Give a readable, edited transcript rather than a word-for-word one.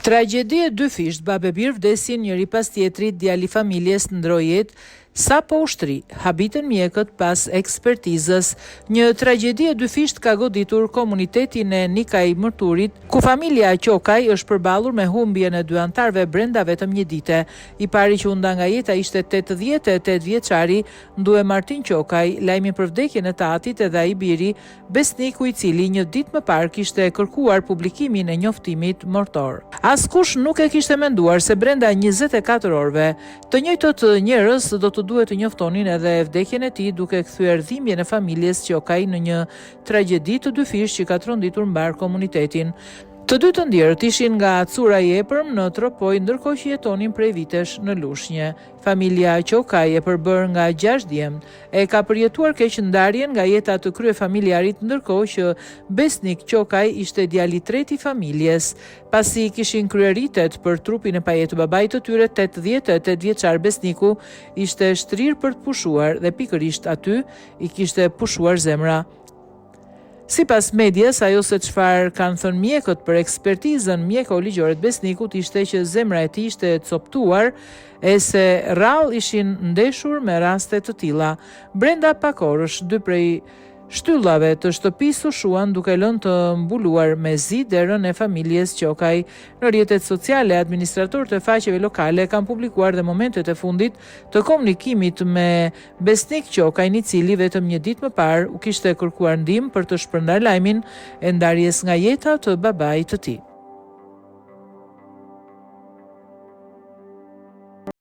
Tragjedie dyfisht, babë bir vdesin njëri pas tjetrit, djali familjes ndroi jetë sa po ushtri, habitën mjekët pas ekspertizës. Një tragjedi dyfisht ka goditur komunitetin e Nikaj Mërturit, ku familja Qokaj është përballur me humbjen e dy antarëve brenda vetëm një dite. I pari që u nda nga jeta ishte 88 vjeçari Ndue Martin Qokaj. Lajmin për vdekjen e tatit edhe ai biri, besniku i cili një ditë më parë kishte kërkuar publikimin e njoftimit mortor. Askush nuk e kishte menduar se brenda 24 orëve të njëjtët njerëz do të duhet të njoftonin edhe vdekjen e tij, duke kthyer dhimbjen e familjes Qokaj në një tragjedi të dyfisht që ka tronditur mbar komunitetin. Të dy të ndjerët ishin nga Cura i Epërm në Tropoj, ndërkohë që jetonin prej vitesh në Lushnjë. Familja Qokaj e përbër nga 6 djemt e ka përjetuar keqndarjen nga jeta të kryefamiljarit, ndërkohë që besnik Qokaj ishte djali i tretë i familjes. Pasi kishin kryer ritet për trupin e pajet të babait të tyre, 88 vjeçar besniku ishte shtrirë për të pushuar dhe pikërisht aty i kishte pushuar zemra. Sipas medias, ajo se çfarë kanë thënë mjekët për ekspertizën mjekoligjore të besnikut ishte që zemra e tij ishte coptuar e se rrallë ishin ndeshur me raste të tilla. Brenda pak orësh, dy prej shtyllave të shtëpisë u shuan duke lënë të mbuluar me zi derën e familjes Qokaj. Në rrjetet sociale, administratorët e faqeve lokale kanë publikuar dhe momentet e fundit të komunikimit me besnik Qokajin, i cili vetëm një ditë më parë u kishte kërkuar ndihmë për të shpërndar lajmin e ndarjes nga jeta të babait të tij.